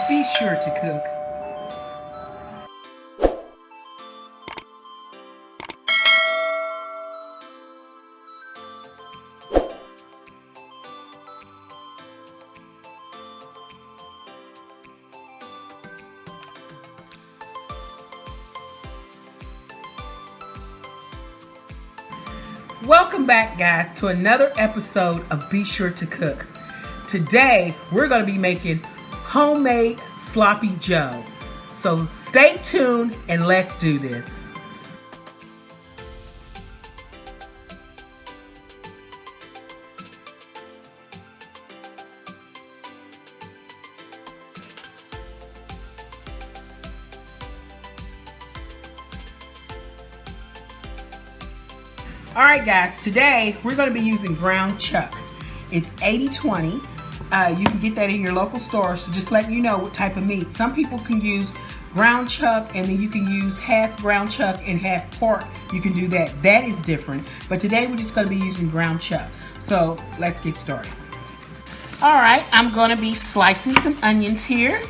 Be sure to cook. Welcome back, guys, to another episode of Be Sure to Cook. Today, we're going to be making homemade sloppy joe. So stay tuned and let's do this. Alright guys, today we're going to be using ground chuck. It's 80-20. You can get that in your local store, so just letting you know what type of meat. Some people can use ground chuck and then you can use half ground chuck and half pork. You can do that. That is different. But today we're just going to be using ground chuck. So let's get started. Alright, I'm going to be slicing some onions here.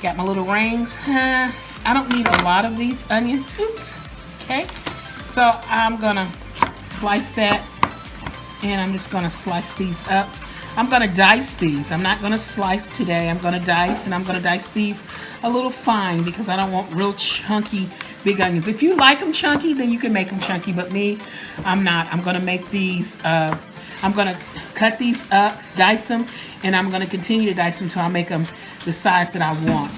Got my little rings. I don't need a lot of these onions. Oops. Okay. So I'm gonna slice that, and I'm just gonna slice these up. I'm gonna dice these. I'm not gonna slice today. I'm gonna dice, and I'm gonna dice these a little fine because I don't want real chunky big onions. If you like them chunky, then you can make them chunky, but me, I'm not. I'm gonna make these, I'm gonna cut these up, dice them, and I'm gonna continue to dice them until I make them the size that I want.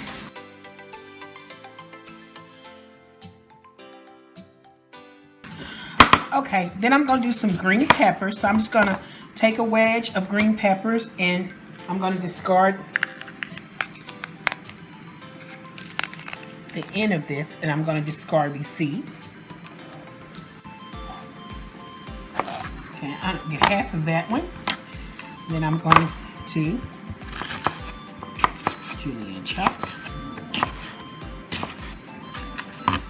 Okay, then I'm going to do some green peppers. So I'm just going to take a wedge of green peppers and I'm going to discard the end of this, and I'm going to discard these seeds. Okay, I'll get half of that one. Then I'm going to julienne chop.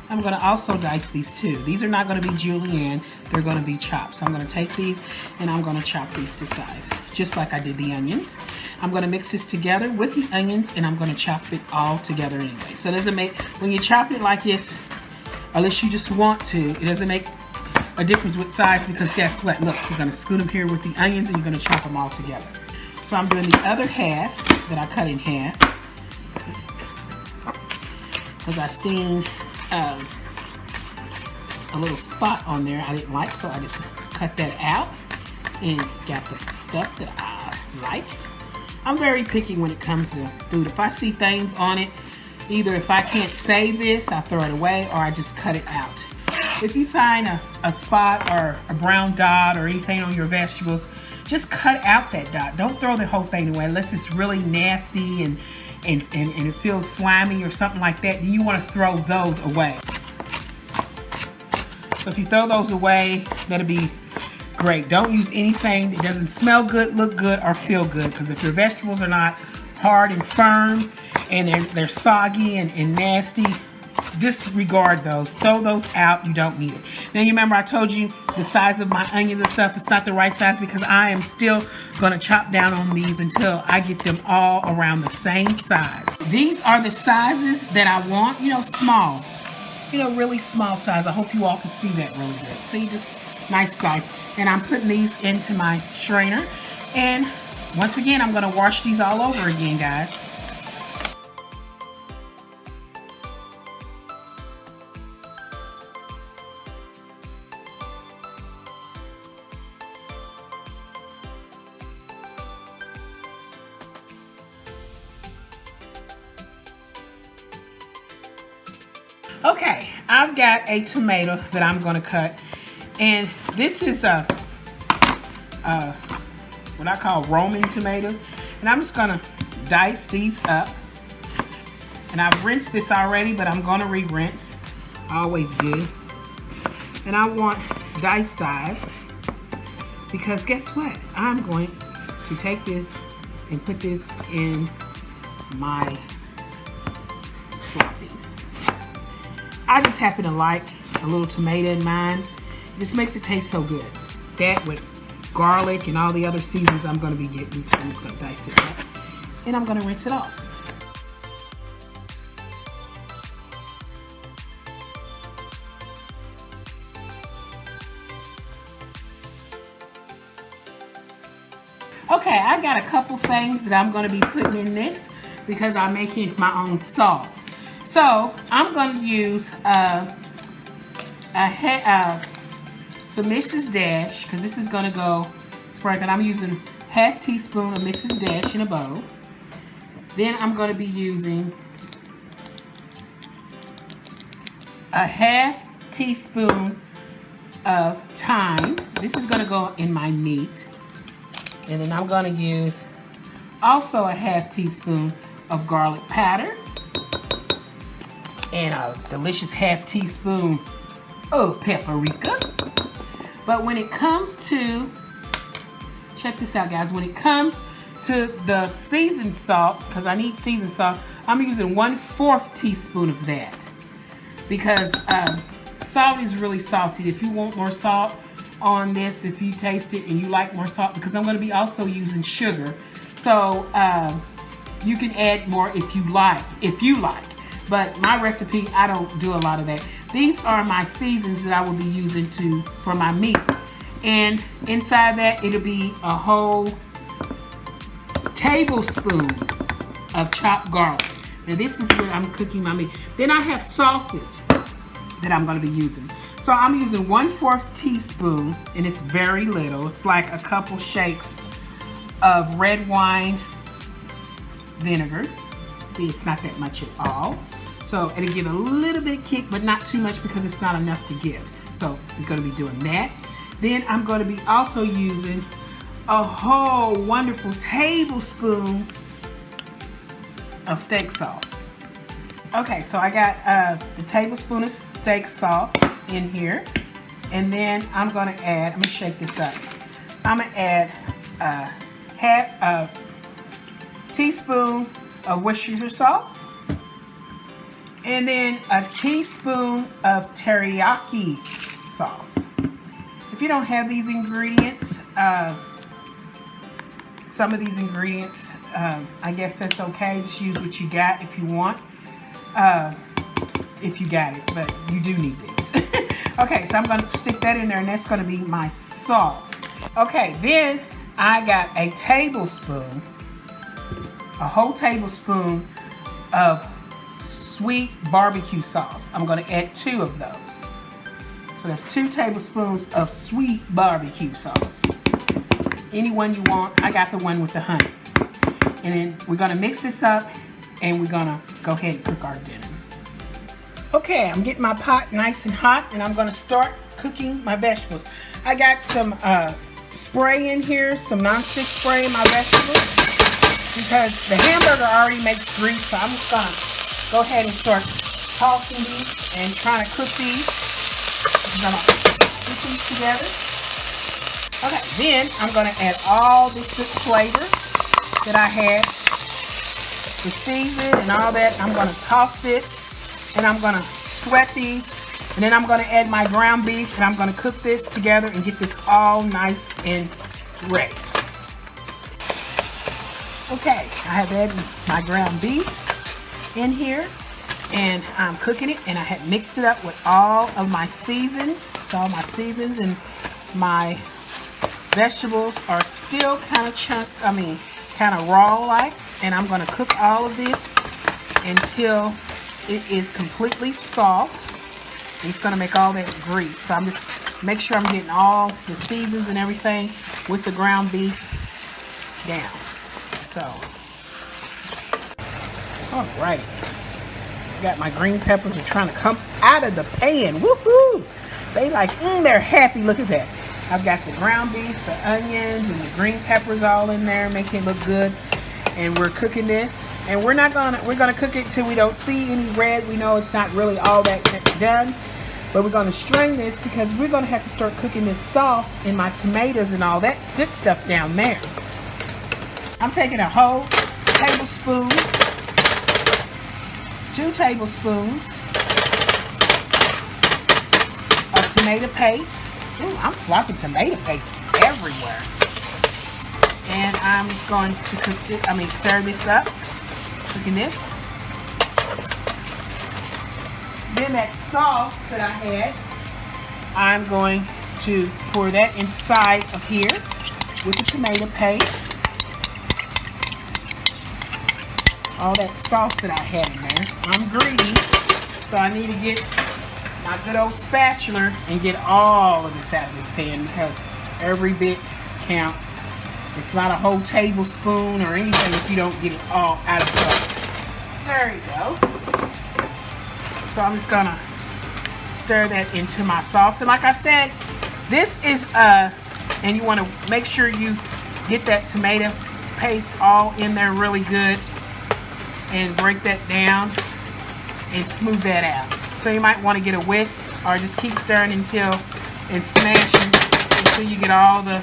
I'm going to also dice these too. These are not going to be julienne, they're going to be chopped. So I'm going to take these and I'm going to chop these to size, just like I did the onions. I'm going to mix this together with the onions and I'm going to chop it all together anyway. So it doesn't make, when you chop it like this, unless you just want to, it doesn't make a difference with size, because guess what? Look, you're going to scoot them here with the onions and you're going to chop them all together. So I'm doing the other half that I cut in half, because I seen a little spot on there I didn't like, so I just cut that out and got the stuff that I like. I'm very picky when it comes to food. If I see things on it, either if I can't say this, I throw it away, or I just cut it out. If you find a spot or a brown dot or anything on your vegetables, just cut out that dot. Don't throw the whole thing away unless it's really nasty and it feels slimy or something like that. Then you want to throw those away. So if you throw those away, that'll be great. Don't use anything that doesn't smell good, look good, or feel good, because if your vegetables are not hard and firm and they're soggy and nasty, disregard those. Throw those out. You don't need it. Now you remember I told you the size of my onions and stuff, it's not the right size, because I am still going to chop down on these until I get them all around the same size. These are the sizes that I want, you know, small. You know, really small size. I hope you all can see that really good. See, just nice slice. And I'm putting these into my strainer. And once again, I'm going to wash these all over again, guys. Okay, I've got a tomato that I'm going to cut, and this is what I call Roman tomatoes, and I'm just going to dice these up. And I've rinsed this already, but I'm going to re-rinse. I always do. And I want dice size, because guess what? I'm going to take this and put this in my sloppy. I just happen to like a little tomato in mine. It just makes it taste so good. That with garlic and all the other seasons I'm going to be getting. I'm just going to dice it up. and I'm going to rinse it off. Okay, I got a couple things that I'm going to be putting in this because I'm making my own sauce. So I'm going to use some Mrs. Dash, because this is going to go sprinkled. I'm using half teaspoon of Mrs. Dash in a bowl. Then I'm going to be using a half teaspoon of thyme. This is going to go in my meat. And then I'm going to use also a half teaspoon of garlic powder and a delicious half teaspoon of paprika. But when it comes to, check this out guys, when it comes to the seasoned salt, because I need seasoned salt, I'm using 1/4 teaspoon of that, because salt is really salty. If you want more salt on this, if you taste it and you like more salt, because I'm going to be also using sugar, so you can add more if you like, but my recipe, I don't do a lot of that. These are my seasons that I will be using for my meat, and inside that it'll be a whole tablespoon of chopped garlic. Now this is where I'm cooking my meat. Then I have sauces that I'm going to be using. So I'm using 1/4 teaspoon, and it's very little. It's like a couple shakes of red wine vinegar. See, it's not that much at all. So it'll give a little bit of kick, but not too much because it's not enough to give. So we're going to be doing that. Then I'm going to be also using a whole wonderful tablespoon of steak sauce. Okay, so I got the tablespoon of steak sauce in here, and then I'm going to add, let me shake this up. I'm going to add half a teaspoon of Worcestershire sauce, and then a teaspoon of teriyaki sauce. If you don't have these ingredients, some of these ingredients, I guess that's okay. Just use what you got if you want, if you got it, but you do need these. Okay, so I'm going to stick that in there, and that's going to be my sauce. Okay, then I got a tablespoon, a whole tablespoon of sweet barbecue sauce. I'm going to add 2 of those. So that's 2 tablespoons of sweet barbecue sauce. Any one you want. I got the one with the honey. And then we're going to mix this up, and we're going to go ahead and cook our dinner. Okay, I'm getting my pot nice and hot, and I'm going to start cooking my vegetables. I got some spray in here, some nonstick spray in my vegetables, because the hamburger already makes grease, so I'm just going to go ahead and start tossing these and trying to cook these. I'm going to put these together. Okay, then I'm going to add all this good flavor that I had, the season and all that. I'm going to toss this, and I'm going to sweat these, and then I'm going to add my ground beef, and I'm going to cook this together and get this all nice and ready. Okay, I have added my ground beef in here, and I'm cooking it, and I had mixed it up with all of my seasons. So all my seasons and my vegetables are still kind of raw like, and I'm going to cook all of this until it is completely soft. It's going to make all that grease. So I'm just make sure I'm getting all the seasons and everything with the ground beef down. So, all right. Got my green peppers are trying to come out of the pan. Woohoo! They like, they're happy. Look at that. I've got the ground beef, the onions, and the green peppers all in there, making it look good. And we're cooking this. And we're gonna cook it till we don't see any red. We know it's not really all that done. But we're gonna strain this because we're gonna have to start cooking this sauce and my tomatoes and all that good stuff down there. I'm taking a whole tablespoon, 2 tablespoons of tomato paste. Ooh, I'm flopping tomato paste everywhere. And I'm just going to cook it, stir this up. Look at this. Then that sauce that I had, I'm going to pour that inside of here with the tomato paste. All that sauce that I had in there. I'm greedy, so I need to get my good old spatula and get all of this out of this pan because every bit counts. It's not a whole tablespoon or anything if you don't get it all out of the bowl. There you go. So I'm just gonna stir that into my sauce. And like I said, this is, and you wanna make sure you get that tomato paste all in there really good and break that down and smooth that out. So you might wanna get a whisk or just keep stirring and smashing until you get all the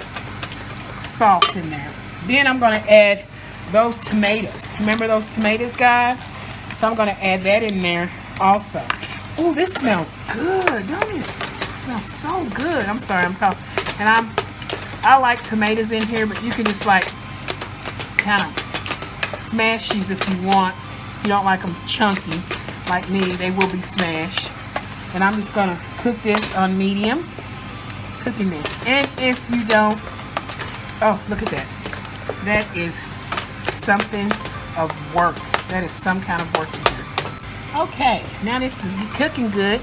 sauce in there. Then I'm gonna add those tomatoes. Remember those tomatoes, guys? So I'm gonna add that in there also. Oh, this smells good, don't it? It smells so good. I'm sorry, I'm talking. And I like tomatoes in here, but you can just like kind of smash these if you want. If you don't like them chunky like me, they will be smashed. And I'm just gonna cook this on medium. Cooking this. And if you don't, oh, look at that. That is something of work. That is some kind of work in here. Okay, now this is cooking good.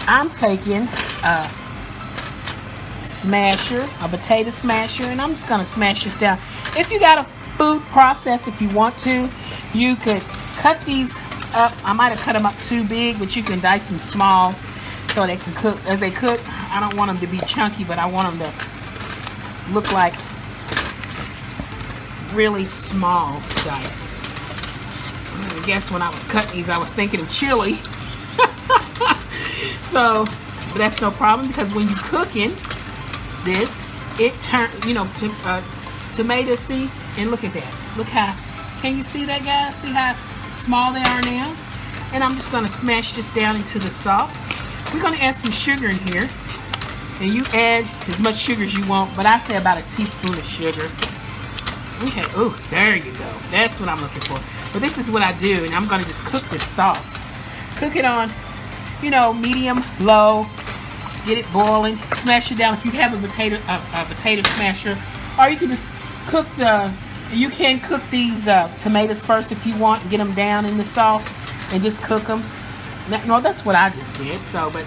I'm taking a smasher, a potato smasher, and I'm just gonna smash this down. If you got a food processor, if you want to, you could cut these up. I might have cut them up too big, but you can dice them small so they can cook. As they cook, I don't want them to be chunky, but I want them to look like really small dice. I guess when I was cutting these, I was thinking of chili. So, but that's no problem because when you're cooking this, it turns, tomato, see? And look at that. Look how, can you see that, guys? See how small they are now? And I'm just going to smash this down into the sauce. We're going to add some sugar in here. And you add as much sugar as you want, but I say about a teaspoon of sugar. Okay, oh, there you go. That's what I'm looking for. But this is what I do, and I'm going to just cook this sauce. Cook it on, medium, low. Get it boiling. Smash it down if you have a potato smasher. Or you can just cook you can cook these tomatoes first if you want and get them down in the sauce and just cook them. No, that's what I just did. So, but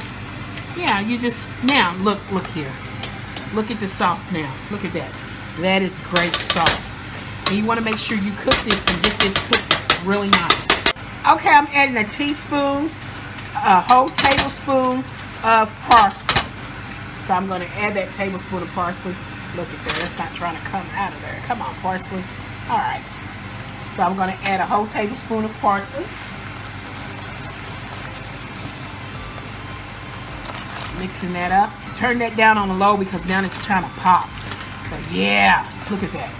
yeah, you just, now, look here. Look at the sauce now. Look at that. That is great sauce. And you want to make sure you cook this and get this cooked really nice. Okay, I'm adding a whole tablespoon of parsley. So I'm going to add that tablespoon of parsley. Look at that. That's not trying to come out of there. Come on, parsley. All right. So I'm going to add a whole tablespoon of parsley. Mixing that up. Turn that down on the low because now it's trying to pop. So yeah, look at that.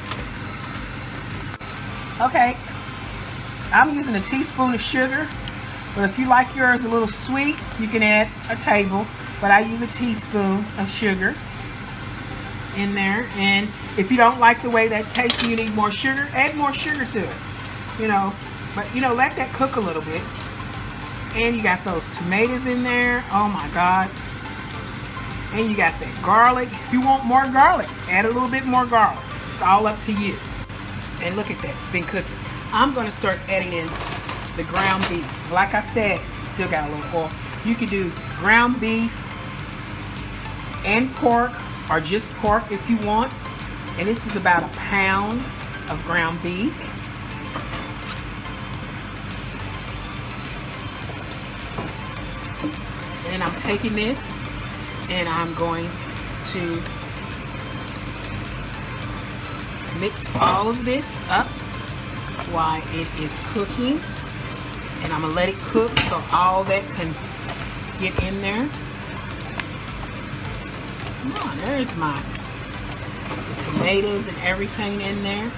Okay, I'm using a teaspoon of sugar, but if you like yours a little sweet, you can add a table, but I use a teaspoon of sugar in there. And if you don't like the way that tastes and you need more sugar, add more sugar to it, but let that cook a little bit. And you got those tomatoes in there. Oh my God. And you got that garlic. If you want more garlic, add a little bit more garlic. It's all up to you. And look at that, it's been cooking. I'm gonna start adding in the ground beef. Like I said, still got a little oil. You could do ground beef and pork, or just pork if you want. And this is about a pound of ground beef. And I'm taking this and I'm going to mix all of this up while it is cooking. And I'm going to let it cook so all that can get in there. Come on, there's my tomatoes and everything in there.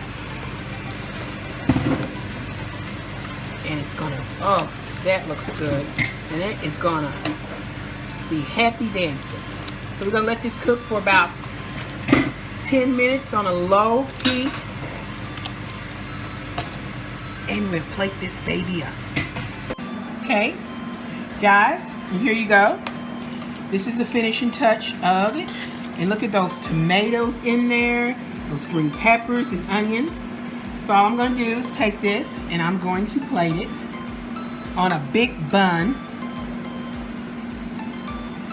And it's going to, oh, that looks good. And it is going to be happy dancing. So we're going to let this cook for about 10 minutes on a low heat. And we'll plate this baby up. Okay, guys, and here you go. This is the finishing touch of it. And look at those tomatoes in there, those green peppers and onions. So all I'm going to do is take this and I'm going to plate it on a big bun.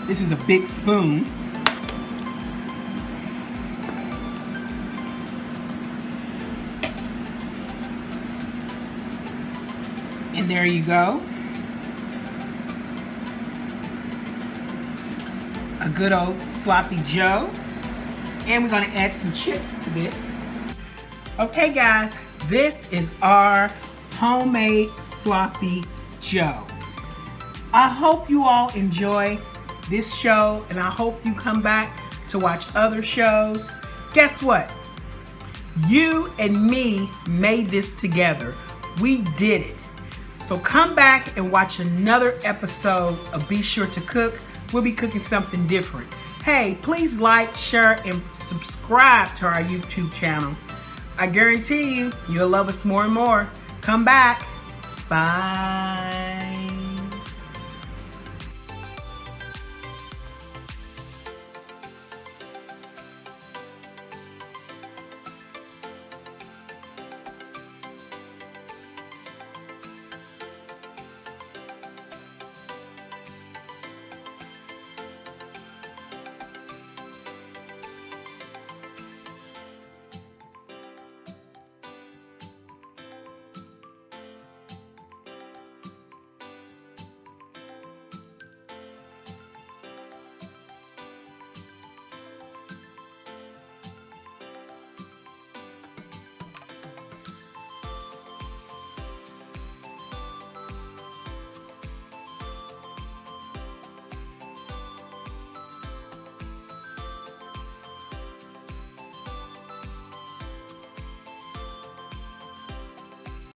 This is a big spoon. And there you go. A good old sloppy Joe. And we're going to add some chips to this. Okay guys, this is our homemade sloppy Joe. I hope you all enjoy this show and I hope you come back to watch other shows. Guess what? You and me made this together. We did it. So come back and watch another episode of Be Sure to Cook. We'll be cooking something different. Hey, please like, share, and subscribe to our YouTube channel. I guarantee you, you'll love us more and more. Come back. Bye.